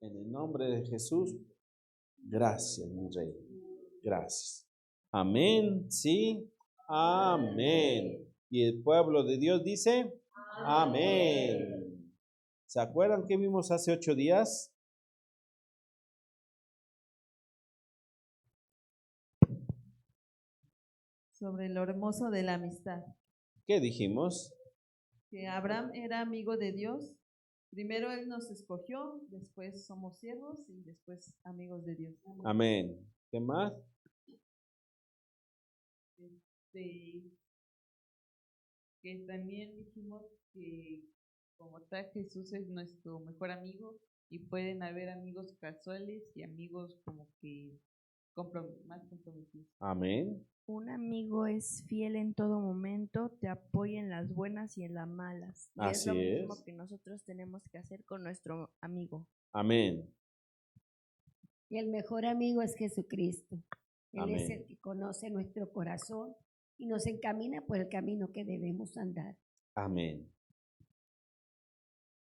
En el nombre de Jesús, gracias, mi Rey. Gracias. Amén, sí, amén. Y el pueblo de Dios dice, amén. ¿Se acuerdan que vimos hace 8 días? Sobre lo hermoso de la amistad. ¿Qué dijimos? Que Abraham era amigo de Dios. Primero Él nos escogió, después somos siervos y después amigos de Dios. Amén. ¿Qué más? Que también dijimos que como tal Jesús es nuestro mejor amigo y pueden haber amigos casuales y amigos como que más comprometidos. Amén. Un amigo es fiel en todo momento, te apoya en las buenas y en las malas. Y es lo Así mismo es. que nosotros tenemos que hacer con nuestro amigo. Amén. Y el mejor amigo es Jesucristo. Él Amén. es el que conoce nuestro corazón y nos encamina por el camino que debemos andar. Amén.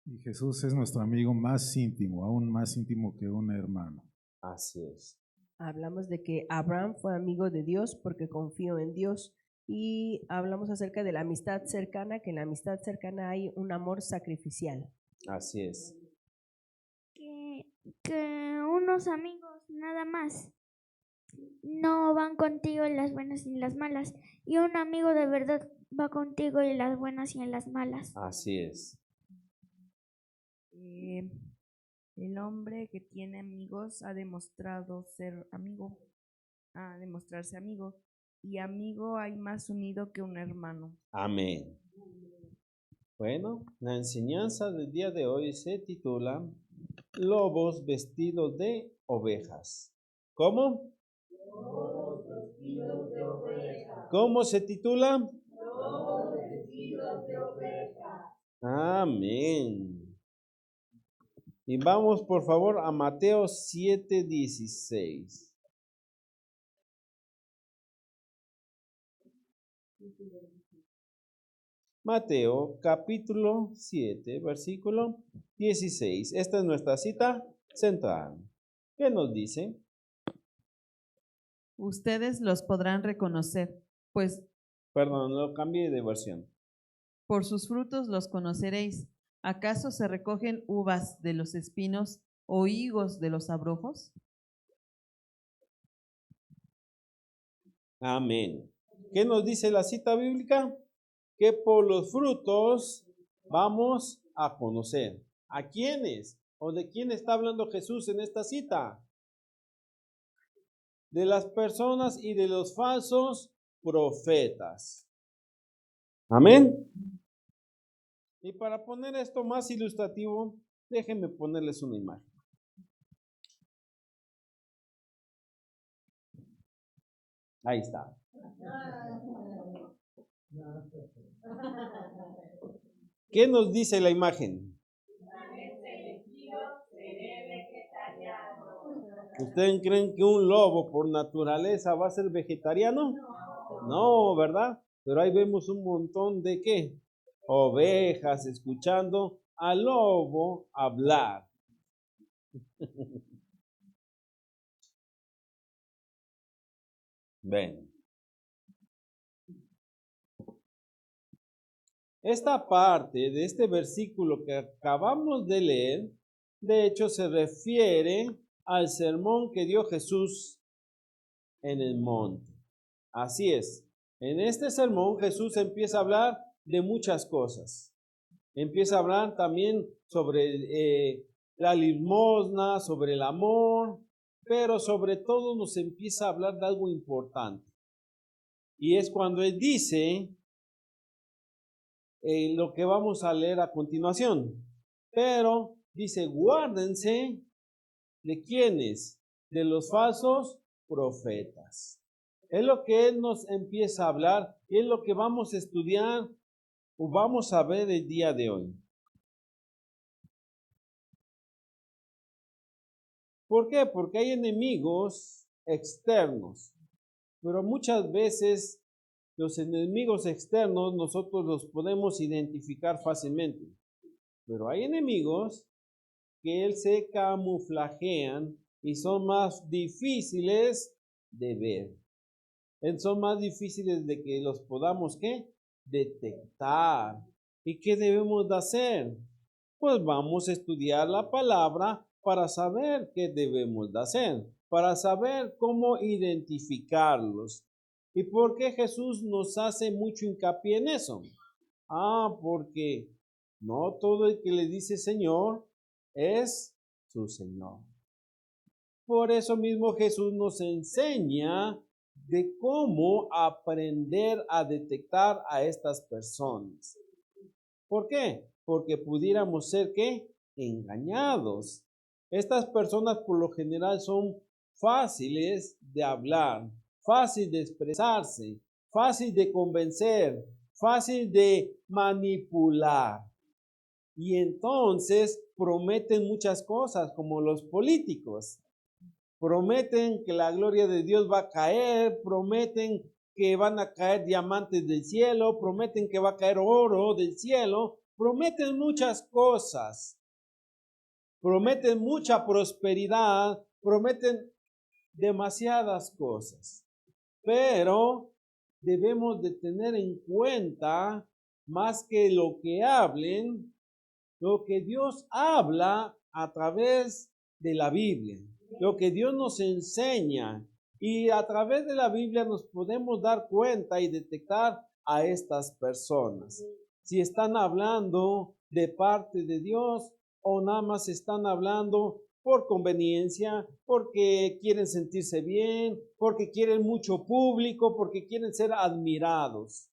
Y Jesús es nuestro amigo más íntimo, aún más íntimo que un hermano. Así es. Hablamos de que Abraham fue amigo de Dios porque confió en Dios y hablamos acerca de la amistad cercana, que en la amistad cercana hay un amor sacrificial. Así es. Que unos amigos nada más no van contigo en las buenas y en las malas, y un amigo de verdad va contigo en las buenas y en las malas. Así es. El hombre que tiene amigos ha demostrado ser amigo, ha demostrarse amigo, y amigo hay más unido que un hermano. Amén. Bueno, la enseñanza del día de hoy se titula Lobos vestidos de ovejas. ¿Cómo? Lobos vestidos de ovejas. ¿Cómo se titula? Lobos vestidos de ovejas. Amén. Y vamos por favor a Mateo 7:16. Mateo capítulo 7, versículo 16. Esta es nuestra cita central. ¿Qué nos dice? Ustedes los podrán reconocer, pues Perdón, lo cambié de versión. por sus frutos los conoceréis. ¿Acaso se recogen uvas de los espinos o higos de los abrojos? Amén. ¿Qué nos dice la cita bíblica? Que por los frutos vamos a conocer. ¿A quiénes? ¿O de quién está hablando Jesús en esta cita? De las personas y de los falsos profetas. Amén. Y para poner esto más ilustrativo, déjenme ponerles una imagen. Ahí está. ¿Qué nos dice la imagen? ¿Ustedes creen que un lobo por naturaleza va a ser vegetariano? No, ¿verdad? Pero ahí vemos un montón de ¿qué? Ovejas escuchando al lobo hablar. Ven. Esta parte de este versículo que acabamos de leer, de hecho se refiere al sermón que dio Jesús en el monte. Así es. En este sermón Jesús empieza a hablar de muchas cosas. Empieza a hablar también sobre la limosna, sobre el amor, pero sobre todo nos empieza a hablar de algo importante. Y es cuando Él dice lo que vamos a leer a continuación. Pero dice, guárdense de quiénes, de los falsos profetas. Es lo que Él nos empieza a hablar y es lo que vamos a estudiar o vamos a ver el día de hoy. ¿Por qué? Porque hay enemigos externos, pero muchas veces los enemigos externos nosotros los podemos identificar fácilmente, pero hay enemigos que él se camuflajean y son más difíciles de ver. Son más difíciles de que los podamos, ¿qué? Detectar. ¿Y qué debemos de hacer? Pues vamos a estudiar la palabra para saber qué debemos de hacer, para saber cómo identificarlos. ¿Y por qué Jesús nos hace mucho hincapié en eso? Porque no todo el que le dice Señor es su Señor. Por eso mismo Jesús nos enseña de cómo aprender a detectar a estas personas. ¿Por qué? Porque pudiéramos ser, ¿qué? Engañados. Estas personas por lo general son fáciles de hablar, fácil de expresarse, fácil de convencer, fácil de manipular. Y entonces prometen muchas cosas, como los políticos. Prometen que la gloria de Dios va a caer, prometen que van a caer diamantes del cielo, prometen que va a caer oro del cielo, prometen muchas cosas, prometen mucha prosperidad, prometen demasiadas cosas. Pero debemos de tener en cuenta, más que lo que hablen, lo que Dios habla a través de la Biblia, lo que Dios nos enseña. Y a través de la Biblia nos podemos dar cuenta y detectar a estas personas. Si están hablando de parte de Dios o nada más están hablando por conveniencia, porque quieren sentirse bien, porque quieren mucho público, porque quieren ser admirados.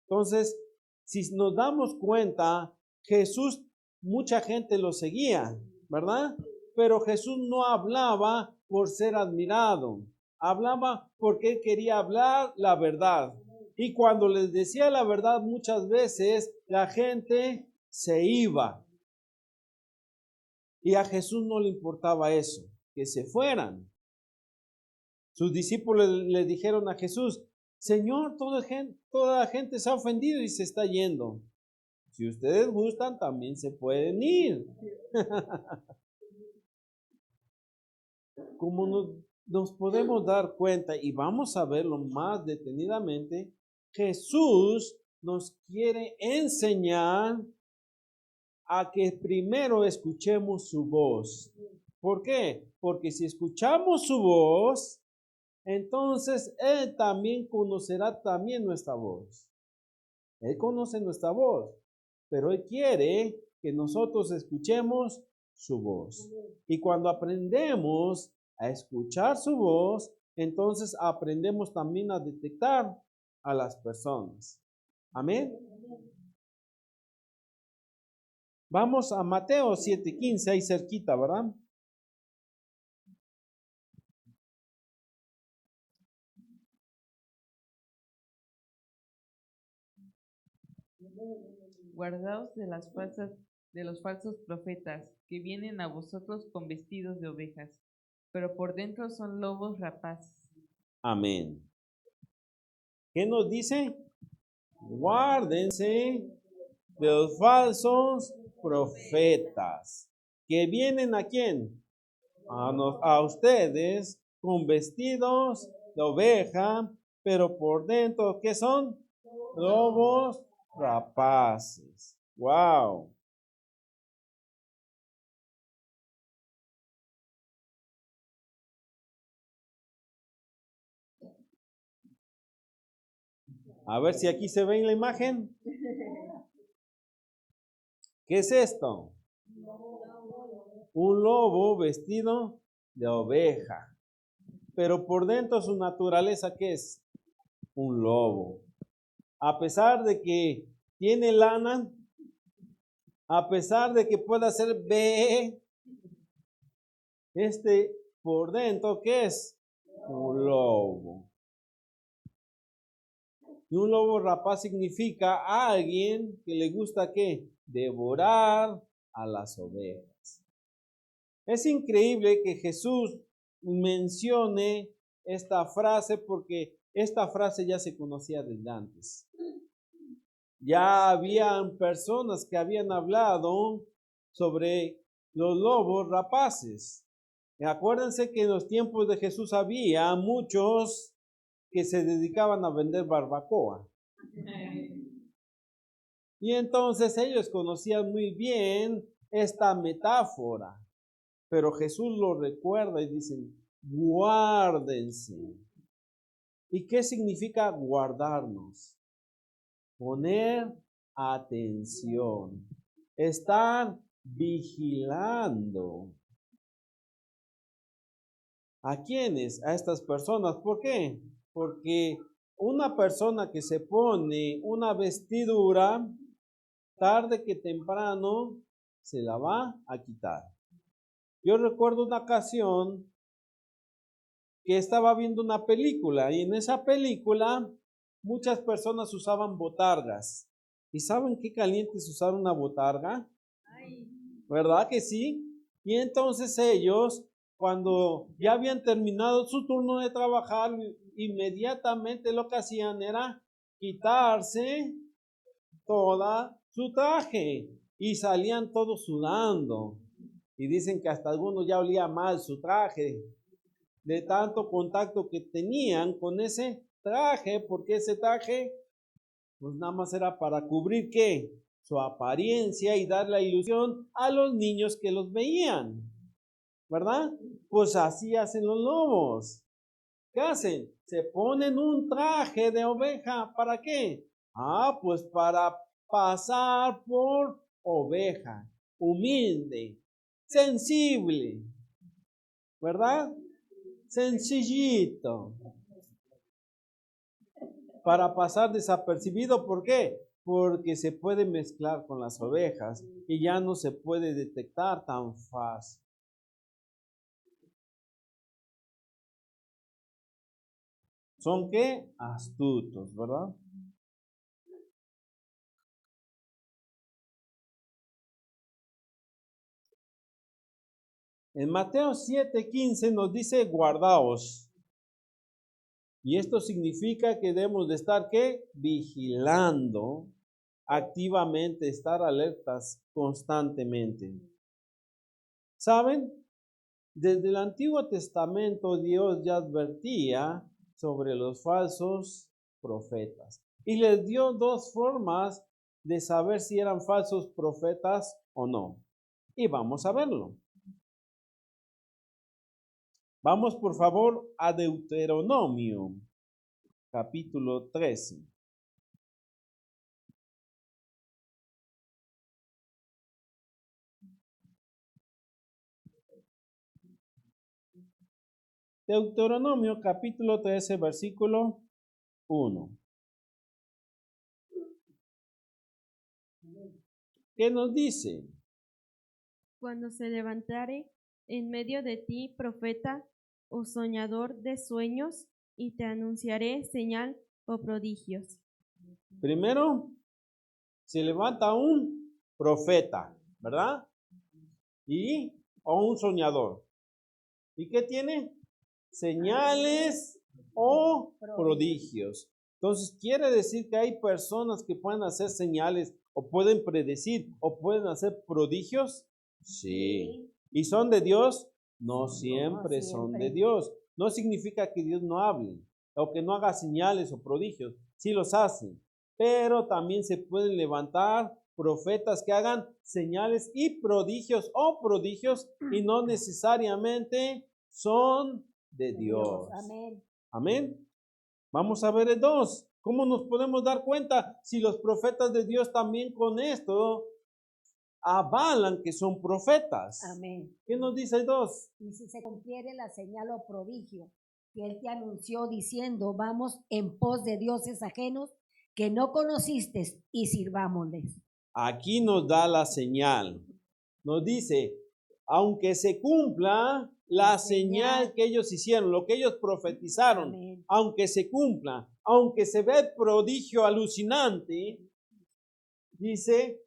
Entonces, si nos damos cuenta, Jesús, mucha gente lo seguía, ¿verdad? Pero Jesús no hablaba por ser admirado, hablaba porque él quería hablar la verdad. Y cuando les decía la verdad, muchas veces la gente se iba. Y a Jesús no le importaba eso, que se fueran. Sus discípulos le dijeron a Jesús: Señor, toda la gente se ha ofendido y se está yendo. Si ustedes gustan, también se pueden ir. Como nos podemos dar cuenta, y vamos a verlo más detenidamente, Jesús nos quiere enseñar a que primero escuchemos su voz. ¿Por qué? Porque si escuchamos su voz, entonces Él también conocerá también nuestra voz. Él conoce nuestra voz, pero Él quiere que nosotros escuchemos su voz. Y cuando aprendemos a escuchar su voz, entonces aprendemos también a detectar a las personas. Amén. Vamos a Mateo 7:15, ahí cerquita, ¿verdad? Guardaos de los falsos profetas que vienen a vosotros con vestidos de ovejas, pero por dentro son lobos rapaces. Amén. ¿Qué nos dice? Guárdense de los falsos profetas. ¿Que vienen a quién? A ustedes con vestidos de oveja, pero por dentro, ¿qué son? Lobos rapaces. Wow. A ver si aquí se ve en la imagen. ¿Qué es esto? Un lobo vestido de oveja. Pero por dentro su naturaleza, ¿qué es? Un lobo. A pesar de que tiene lana, a pesar de que pueda ser B, por dentro, ¿qué es? Un lobo. Y un lobo rapaz significa a alguien que le gusta, ¿qué? Devorar a las ovejas. Es increíble que Jesús mencione esta frase, porque esta frase ya se conocía desde antes. Ya habían personas que habían hablado sobre los lobos rapaces. Y acuérdense que en los tiempos de Jesús había muchos que se dedicaban a vender barbacoa. Y entonces ellos conocían muy bien esta metáfora. Pero Jesús lo recuerda y dice, guárdense. ¿Y qué significa guardarnos? Poner atención, estar vigilando. ¿A quiénes? A estas personas. ¿Por qué? Porque una persona que se pone una vestidura, tarde que temprano se la va a quitar. Yo recuerdo una ocasión que estaba viendo una película y en esa película muchas personas usaban botargas. ¿Y saben qué caliente es usar una botarga? ¿Verdad que sí? Y entonces ellos, cuando ya habían terminado su turno de trabajar, inmediatamente lo que hacían era quitarse toda su traje y salían todos sudando. Y dicen que hasta algunos ya olía mal su traje, de tanto contacto que tenían con ese traje, porque ese traje pues nada más era para cubrir ¿qué? Su apariencia y dar la ilusión a los niños que los veían, ¿verdad? Pues así hacen los lobos. ¿Qué hacen? Se ponen un traje de oveja, ¿para qué? Pues para pasar por oveja, humilde, sensible, ¿verdad? Sencillito. Para pasar desapercibido, ¿por qué? Porque se puede mezclar con las ovejas y ya no se puede detectar tan fácil. ¿Son qué? Astutos, ¿verdad? En Mateo 7:15 nos dice guardaos. Y esto significa que debemos de estar ¿qué? Vigilando activamente, estar alertas constantemente. ¿Saben? Desde el Antiguo Testamento Dios ya advertía sobre los falsos profetas y les dio dos formas de saber si eran falsos profetas o no. Y vamos a verlo. Vamos por favor a Deuteronomio, capítulo 13. Deuteronomio, capítulo 13, versículo 1. ¿Qué nos dice? Cuando se levantare en medio de ti profeta o soñador de sueños, y te anunciaré señal o prodigios. Primero, se levanta un profeta, ¿verdad? O un soñador. ¿Y qué tiene? Señales o prodigios. Entonces, quiere decir que hay personas que pueden hacer señales o pueden predecir o pueden hacer prodigios. Sí. ¿Y son de Dios? No siempre son de Dios. No significa que Dios no hable o que no haga señales o prodigios. Sí los hace. Pero también se pueden levantar profetas que hagan señales y prodigios o prodigios y no necesariamente son de Dios. Amén. Amén. Vamos a ver el 2. ¿Cómo nos podemos dar cuenta si los profetas de Dios también con esto avalan que son profetas? Amén. ¿Qué nos dice el 2? Y si se cumpliere la señal o prodigio que él te anunció diciendo, vamos en pos de dioses ajenos que no conociste y sirvámosles. Aquí nos da la señal. Nos dice, aunque se cumpla la señal que ellos hicieron, lo que ellos profetizaron, Amén. aunque se cumpla, aunque se ve el prodigio alucinante, dice,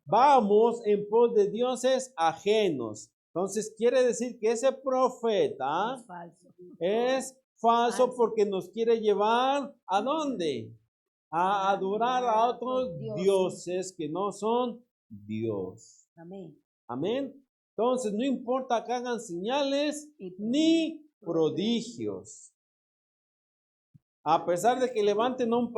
vamos en pos de dioses ajenos. Entonces quiere decir que ese profeta es falso porque nos quiere llevar ¿a dónde? A adorar a otros dioses que no son Dios. Amén. Amén. Entonces, no importa que hagan señales ni prodigios. A pesar de que levanten a un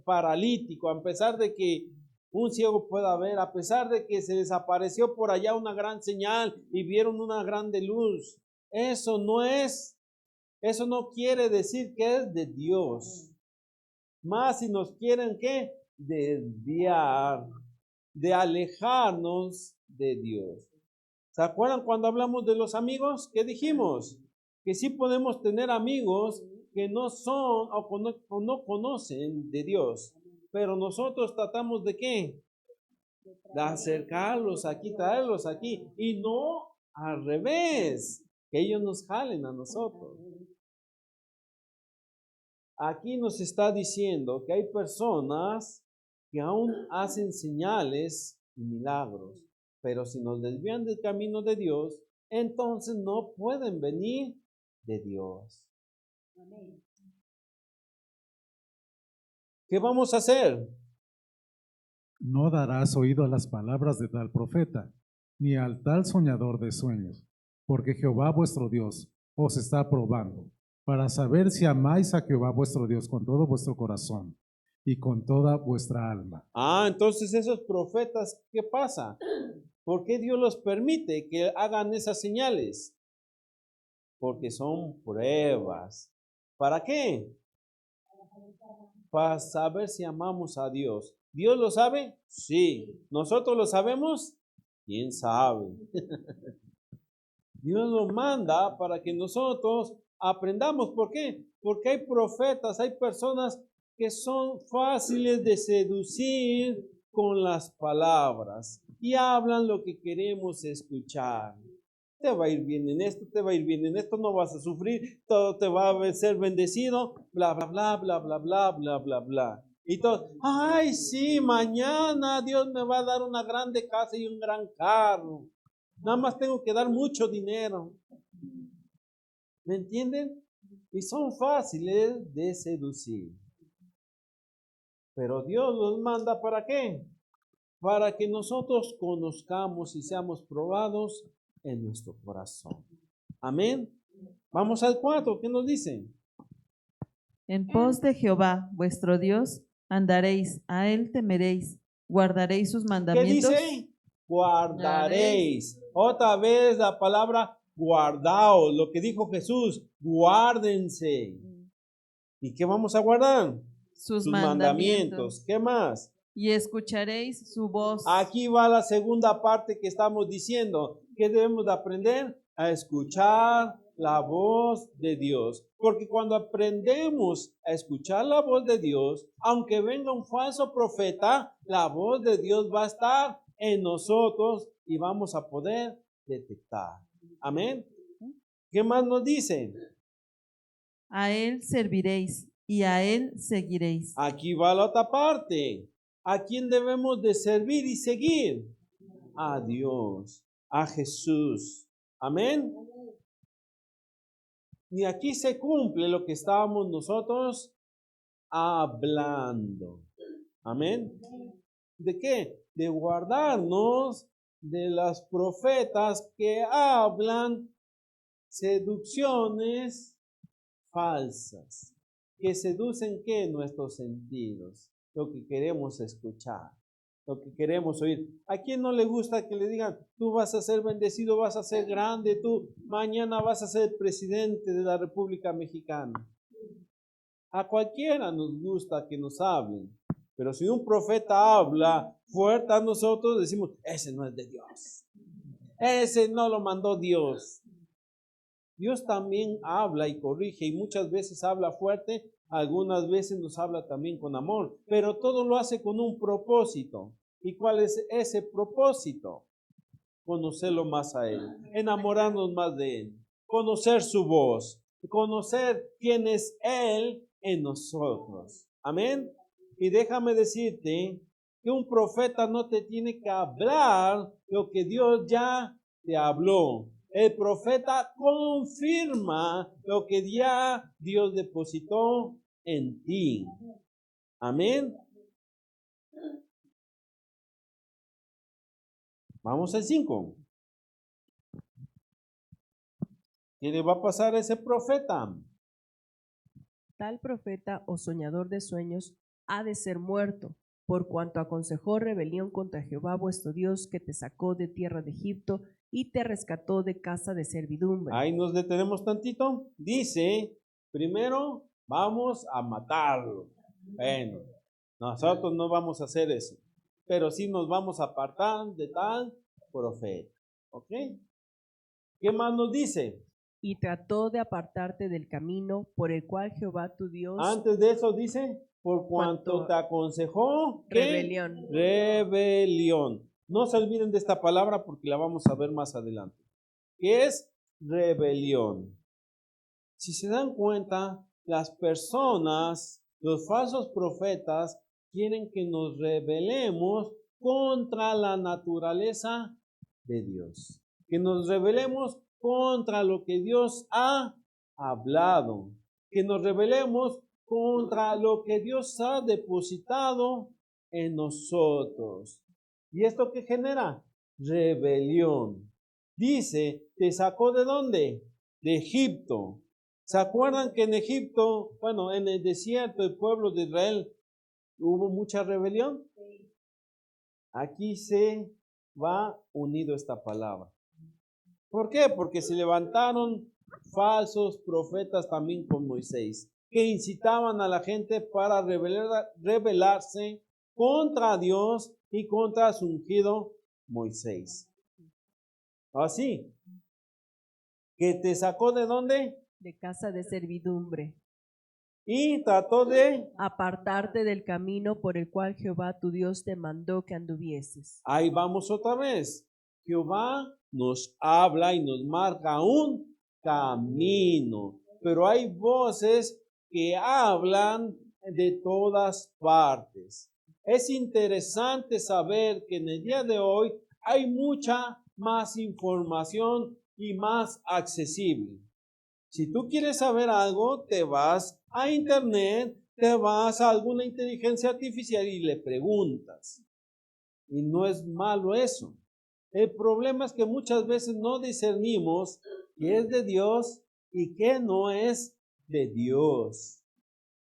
paralítico, a pesar de que un ciego pueda ver, a pesar de que se desapareció por allá una gran señal y vieron una grande luz, eso no quiere decir que es de Dios. Más si nos quieren que desviar, de alejarnos de Dios. ¿Se acuerdan cuando hablamos de los amigos? ¿Qué dijimos? Que sí podemos tener amigos que no son o no conocen de Dios. Pero nosotros tratamos de ¿qué? De acercarlos aquí, traerlos aquí. Y no al revés, que ellos nos jalen a nosotros. Aquí nos está diciendo que hay personas que aún hacen señales y milagros. Pero si nos desvían del camino de Dios, entonces no pueden venir de Dios. ¿Qué vamos a hacer? No darás oído a las palabras de tal profeta, ni al tal soñador de sueños, porque Jehová vuestro Dios os está probando, para saber si amáis a Jehová vuestro Dios con todo vuestro corazón y con toda vuestra alma. Entonces esos profetas, ¿qué pasa? ¿Por qué Dios los permite que hagan esas señales? Porque son pruebas. ¿Para qué? Para saber si amamos a Dios. ¿Dios lo sabe? Sí. ¿Nosotros lo sabemos? ¿Quién sabe? Dios lo manda para que nosotros aprendamos. ¿Por qué? Porque hay profetas, hay personas que son fáciles de seducir con las palabras y hablan lo que queremos escuchar. Te va a ir bien en esto, te va a ir bien en esto, no vas a sufrir, todo te va a ser bendecido, bla, bla, bla, bla, bla, bla, bla, bla, bla. Y todo, ay, sí, mañana Dios me va a dar una grande casa y un gran carro. Nada más tengo que dar mucho dinero. ¿Me entienden? Y son fáciles de seducir. Pero Dios los manda ¿para qué? Para que nosotros conozcamos y seamos probados en nuestro corazón. Amén. Vamos al 4. ¿Qué nos dicen? En pos de Jehová, vuestro Dios, andaréis, a él temeréis, guardaréis sus ¿Qué mandamientos. dice? Guardaréis. Otra vez la palabra guardaos, lo que dijo Jesús, guárdense. ¿Y qué vamos a guardar? Sus mandamientos. ¿Qué más? Y escucharéis su voz. Aquí va la segunda parte que estamos diciendo. ¿Qué debemos de aprender? A escuchar la voz de Dios. Porque cuando aprendemos a escuchar la voz de Dios, aunque venga un falso profeta, la voz de Dios va a estar en nosotros y vamos a poder detectar. Amén. ¿Qué más nos dice? A él serviréis y a él seguiréis. Aquí va la otra parte. ¿A quién debemos de servir y seguir? A Dios, a Jesús. Amén. Y aquí se cumple lo que estábamos nosotros hablando. Amén. ¿De qué? De guardarnos de las profetas que hablan seducciones falsas, que seducen ¿qué? Nuestros sentidos, lo que queremos escuchar, lo que queremos oír. ¿A quién no le gusta que le digan, tú vas a ser bendecido, vas a ser grande, tú mañana vas a ser presidente de la República Mexicana? A cualquiera nos gusta que nos hablen, pero si un profeta habla fuerte a nosotros, decimos, ese no es de Dios, ese no lo mandó Dios. Dios también habla y corrige y muchas veces habla fuerte, algunas veces nos habla también con amor, pero todo lo hace con un propósito. ¿Y cuál es ese propósito? Conocerlo más a Él, enamorarnos más de Él, conocer su voz, conocer quién es Él en nosotros. Amén. Y déjame decirte que un profeta no te tiene que hablar lo que Dios ya te habló. El profeta confirma lo que ya Dios depositó en ti. Amén. Vamos al 5. ¿Qué le va a pasar a ese profeta? Tal profeta o soñador de sueños ha de ser muerto, por cuanto aconsejó rebelión contra Jehová vuestro Dios, que te sacó de tierra de Egipto y te rescató de casa de servidumbre. Ahí nos detenemos tantito. Dice, primero vamos a matarlo. Bueno, nosotros no vamos a hacer eso, pero sí nos vamos a apartar de tal profeta. ¿Ok? ¿Qué más nos dice? Y trató de apartarte del camino por el cual Jehová tu Dios... Antes de eso dice, por cuanto te aconsejó, ¿qué? Rebelión. Rebelión. No se olviden de esta palabra porque la vamos a ver más adelante. ¿Qué es rebelión? Si se dan cuenta, las personas, los falsos profetas, quieren que nos rebelemos contra la naturaleza de Dios. Que nos rebelemos contra lo que Dios ha hablado. Que nos rebelemos contra lo que Dios ha depositado en nosotros. ¿Y esto qué genera? Rebelión. Dice, ¿te sacó de dónde? De Egipto. ¿Se acuerdan que en Egipto, bueno, en el desierto, el pueblo de Israel, hubo mucha rebelión? Aquí se va unido esta palabra. ¿Por qué? Porque se levantaron falsos profetas también con Moisés, que incitaban a la gente para rebelarse contra Dios y contra su ungido Moisés. Así, que te sacó de dónde? De casa de servidumbre. Y trató de apartarte del camino por el cual Jehová tu Dios te mandó que anduvieses. Ahí vamos otra vez. Jehová nos habla y nos marca un camino, pero hay voces que hablan de todas partes. Es interesante saber que en el día de hoy hay mucha más información y más accesible. Si tú quieres saber algo, te vas a internet, te vas a alguna inteligencia artificial y le preguntas. Y no es malo eso. El problema es que muchas veces no discernimos qué es de Dios y qué no es de Dios.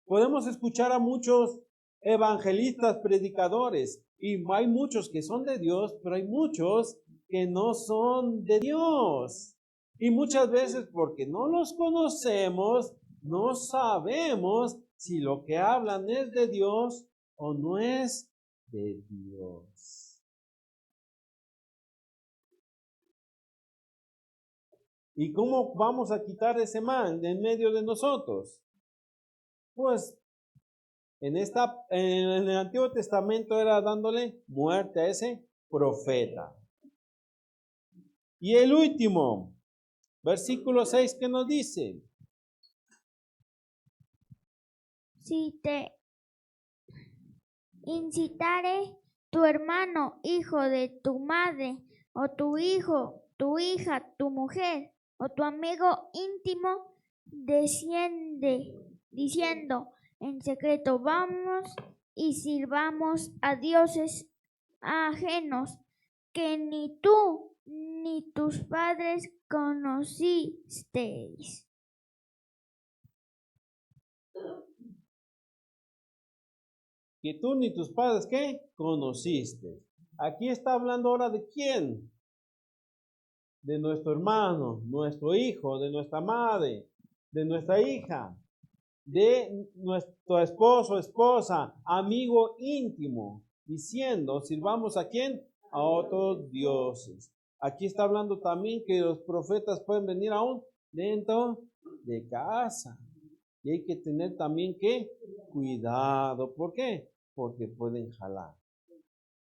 Podemos escuchar a muchos evangelistas, predicadores, y hay muchos que son de Dios, pero hay muchos que no son de Dios. Y muchas veces porque no los conocemos, no sabemos si lo que hablan es de Dios o no es de Dios. ¿Y cómo vamos a quitar ese mal de en medio de nosotros? Pues en el Antiguo Testamento era dándole muerte a ese profeta. Y el último, versículo 6, ¿qué nos dice? Si te incitare tu hermano, hijo de tu madre, o tu hijo, tu hija, tu mujer, o tu amigo íntimo, diciendo en secreto, vamos y sirvamos a dioses ajenos que ni tú ni tus padres conocisteis. Que tú ni tus padres, ¿qué? Conociste. Aquí está hablando ahora de quién. De nuestro hermano, nuestro hijo, de nuestra madre, de nuestra hija, de nuestro esposo, esposa, amigo íntimo, diciendo, sirvamos a quién? A otros dioses. Aquí está hablando también que los profetas pueden venir aún dentro de casa. Y hay que tener también que cuidado. ¿Por qué? Porque pueden jalar.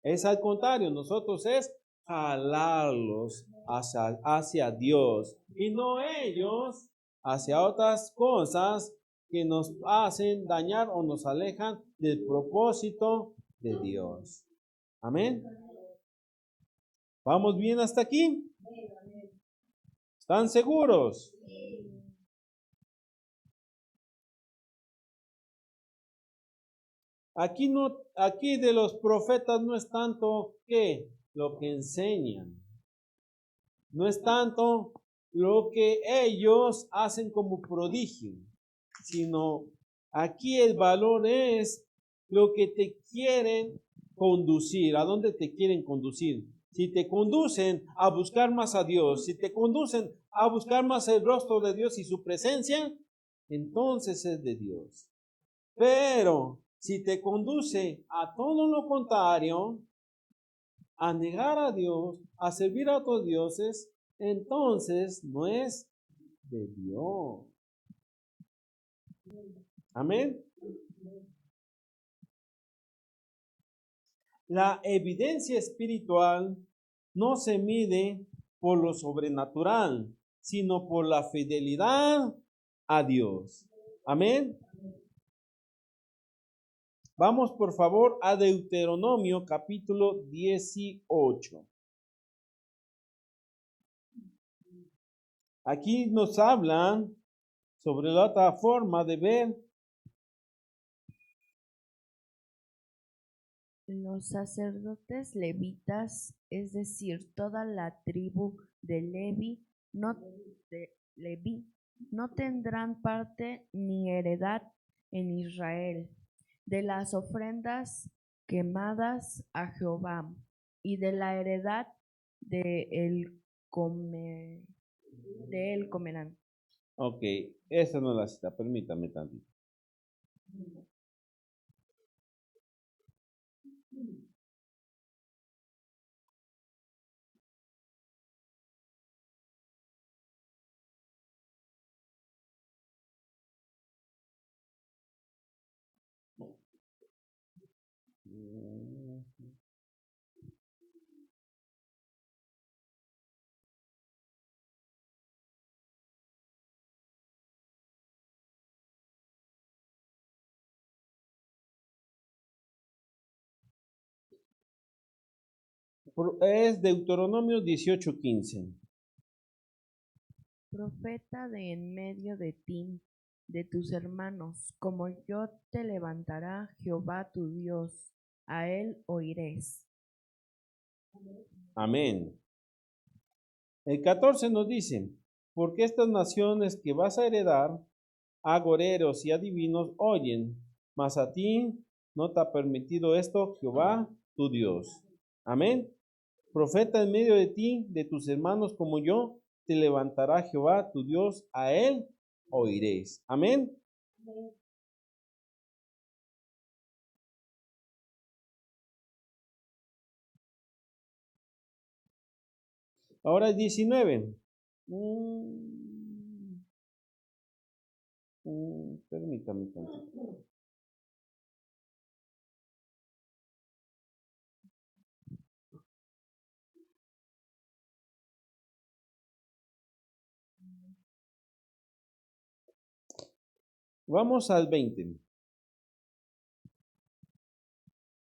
Es al contrario, nosotros es jalarlos hacia Dios y no ellos hacia otras cosas que nos hacen dañar o nos alejan del propósito de Dios. Amén. ¿Vamos bien hasta aquí? ¿Están seguros? Aquí de los profetas no es tanto que lo que enseñan. No es tanto lo que ellos hacen como prodigio, sino aquí el valor es lo que te quieren conducir, a dónde te quieren conducir. Si te conducen a buscar más a Dios, si te conducen a buscar más el rostro de Dios y su presencia, entonces es de Dios. Pero si te conduce a todo lo contrario, a negar a Dios, a servir a otros dioses, entonces no es de Dios. Amén. La evidencia espiritual no se mide por lo sobrenatural, sino por la fidelidad a Dios. Amén. Vamos por favor a Deuteronomio capítulo 18. Aquí nos hablan sobre la otra forma de ver. Los sacerdotes levitas, es decir, toda la tribu de Leví, no tendrán parte ni heredad en Israel de las ofrendas quemadas a Jehová y de la heredad de él comerán. Ok, esa no es la cita, permítame tantito. Es Deuteronomio 18:15. Profeta de en medio de ti, de tus hermanos, como yo te levantará Jehová tu Dios, a él oiréis. Amén. El 14 nos dice, porque estas naciones que vas a heredar, agoreros y adivinos oyen, mas a ti no te ha permitido esto Jehová tu Dios. Amén. Profeta en medio de ti, de tus hermanos como yo, te levantará Jehová tu Dios, a él oiréis. Amén. Ahora el 19. Permítame tantito. Vamos al 20.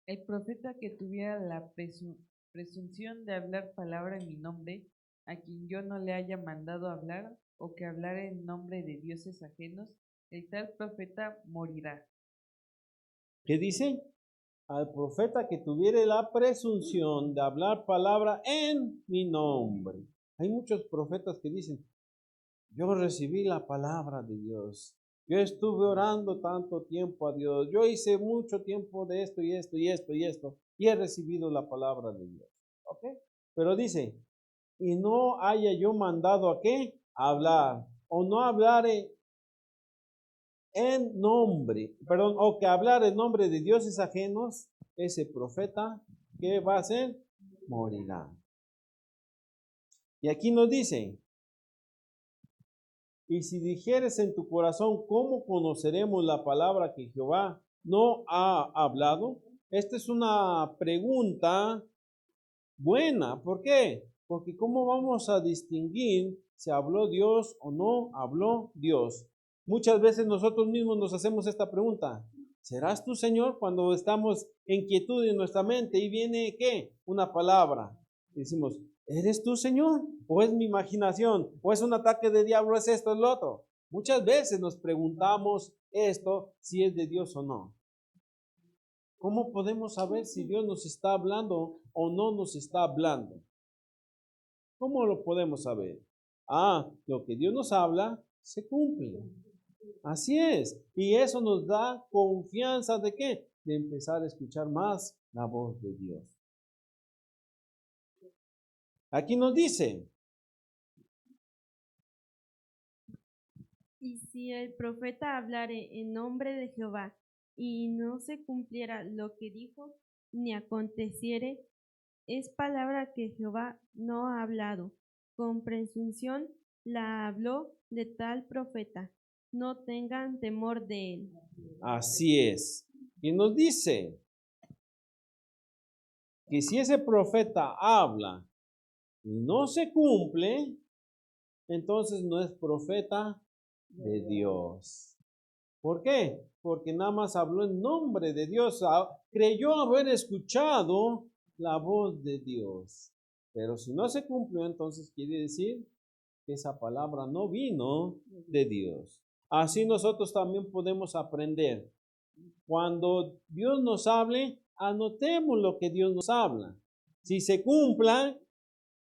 El profeta que tuviera la presunción de hablar palabra en mi nombre, a quien yo no le haya mandado hablar, o que hablare en nombre de dioses ajenos, el tal profeta morirá. ¿Qué dice? Al profeta que tuviere la presunción de hablar palabra en mi nombre. Hay muchos profetas que dicen, yo recibí la palabra de Dios. Yo estuve orando tanto tiempo a Dios. Yo hice mucho tiempo de esto y esto y esto y esto. Y he recibido la palabra de Dios. ¿Ok? Pero dice, y no haya yo mandado a qué? A hablar. O no hablare en nombre, perdón, o que hablar en nombre de dioses ajenos, ese profeta, ¿qué va a hacer? Morirá. Y aquí nos dice, y si dijeres en tu corazón, ¿cómo conoceremos la palabra que Jehová no ha hablado? Esta es una pregunta buena. ¿Por qué? Porque ¿cómo vamos a distinguir si habló Dios o no habló Dios? Muchas veces nosotros mismos nos hacemos esta pregunta. ¿Serás tú, Señor, cuando estamos en quietud en nuestra mente y viene, ¿qué? Una palabra. Y decimos, ¿eres tú, Señor? ¿O es mi imaginación? ¿O es un ataque de diablo? ¿Es esto, es lo otro? Muchas veces nos preguntamos esto, si es de Dios o no. ¿Cómo podemos saber si Dios nos está hablando o no nos está hablando? ¿Cómo lo podemos saber? lo que Dios nos habla, se cumple. Así es. Y eso nos da confianza de qué? De empezar a escuchar más la voz de Dios. Aquí nos dice, Y si el profeta hablare en nombre de Jehová, y no se cumpliera lo que dijo, ni aconteciere, es palabra que Jehová no ha hablado. Con presunción la habló de tal profeta. No tengan temor de él. así es. Y nos dice que si ese profeta habla y no se cumple, entonces no es profeta de Dios. ¿Por qué? Porque nada más habló en nombre de Dios, creyó haber escuchado la voz de Dios. Pero si no se cumplió, entonces quiere decir que esa palabra no vino de Dios. Así nosotros también podemos aprender. Cuando Dios nos hable, anotemos lo que Dios nos habla. Si se cumpla,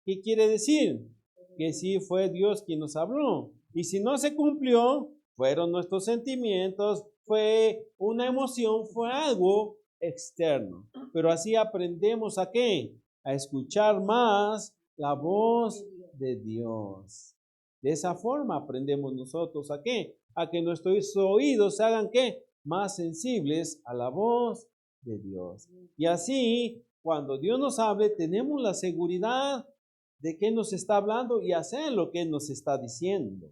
¿qué quiere decir? Que sí fue Dios quien nos habló. Y si no se cumplió, fueron nuestros sentimientos, fue una emoción, fue algo externo. Pero así aprendemos ¿a qué? A escuchar más la voz de Dios. De esa forma aprendemos nosotros ¿a qué? A que nuestros oídos se hagan ¿qué? Más sensibles a la voz de Dios. Y así, cuando Dios nos hable, tenemos la seguridad de que nos está hablando y hacer lo que nos está diciendo.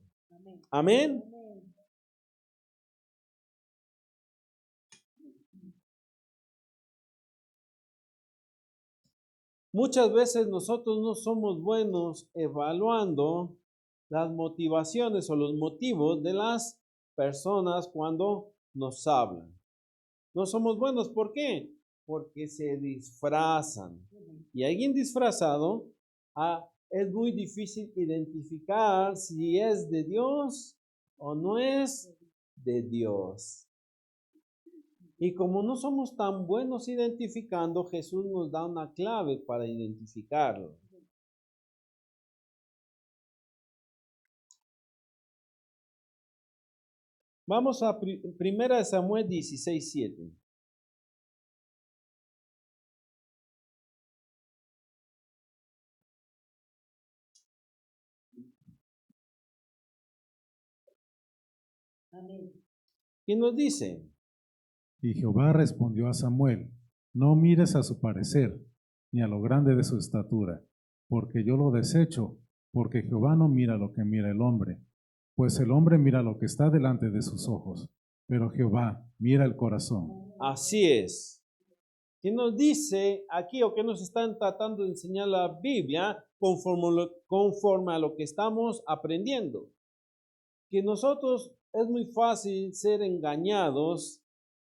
Amén. Muchas veces nosotros no somos buenos evaluando las motivaciones o los motivos de las personas cuando nos hablan. No somos buenos, ¿por qué? Porque se disfrazan. Y alguien disfrazado, es muy difícil identificar si es de Dios o no es de Dios. Y como no somos tan buenos identificando, Jesús nos da una clave para identificarlo. Vamos a 1 Samuel 16:7. ¿Qué nos dice? Y Jehová respondió a Samuel, no mires a su parecer, ni a lo grande de su estatura, porque yo lo desecho, porque Jehová no mira lo que mira el hombre, pues el hombre mira lo que está delante de sus ojos, pero Jehová mira el corazón. Así es. ¿Qué nos dice aquí o qué nos están tratando de enseñar la Biblia conforme a lo que estamos aprendiendo? Que nosotros es muy fácil ser engañados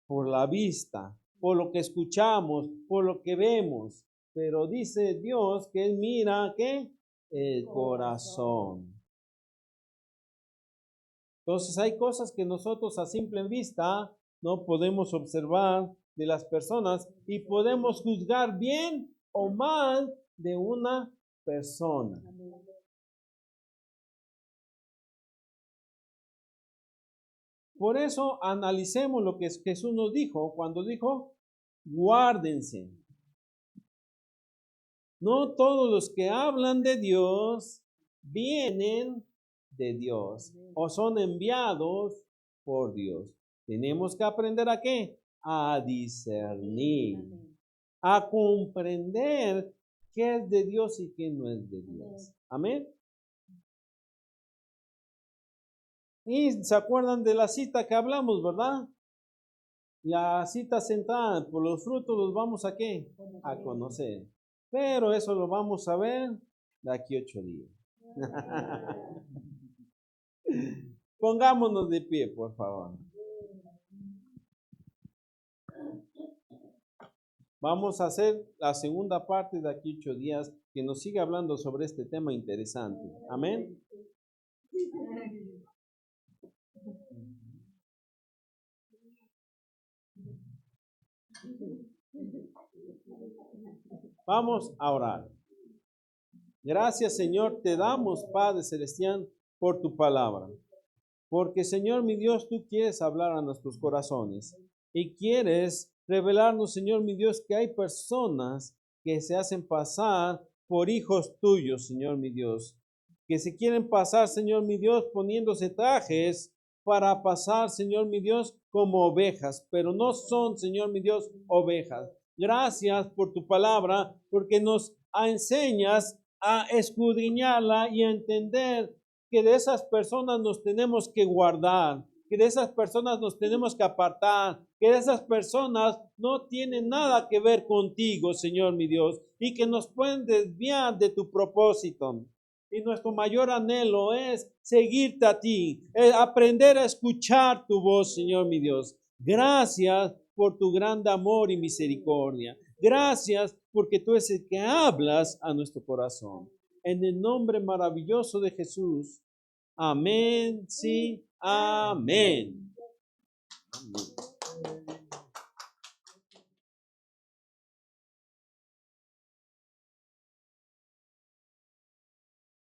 por la vista, por lo que escuchamos, por lo que vemos. Pero dice Dios que Él mira ¿qué? El corazón. Entonces hay cosas que nosotros a simple vista no podemos observar de las personas y podemos juzgar bien o mal de una persona. Por eso analicemos lo que Jesús nos dijo cuando dijo, guárdense. No todos los que hablan de Dios vienen de Dios o son enviados por Dios. Tenemos que aprender ¿a qué? A discernir, a comprender qué es de Dios y qué no es de Dios. Amén. Y se acuerdan de la cita que hablamos, ¿verdad? La cita central, por los frutos los vamos ¿a qué? A conocer. Pero eso lo vamos a ver de aquí 8 días. Pongámonos de pie, por favor. Vamos a hacer la segunda parte de aquí 8 días que nos sigue hablando sobre este tema interesante. Amén. Vamos a orar. Gracias, Señor, te damos, Padre Celestial, por tu palabra. Porque, Señor, mi Dios, tú quieres hablar a nuestros corazones y quieres revelarnos, Señor, mi Dios, que hay personas que se hacen pasar por hijos tuyos, Señor, mi Dios, que se quieren pasar, Señor, mi Dios, poniéndose trajes para pasar, Señor, mi Dios, como ovejas, pero no son, Señor, mi Dios, ovejas. Gracias por tu palabra, porque nos enseñas a escudriñarla y a entender que de esas personas nos tenemos que guardar, que de esas personas nos tenemos que apartar, que de esas personas no tienen nada que ver contigo, Señor mi Dios, y que nos pueden desviar de tu propósito. Y nuestro mayor anhelo es seguirte a ti, aprender a escuchar tu voz, Señor mi Dios. Gracias por tu grande amor y misericordia. Gracias porque tú eres el que hablas a nuestro corazón. En el nombre maravilloso de Jesús. Amén, sí, amén. Amén.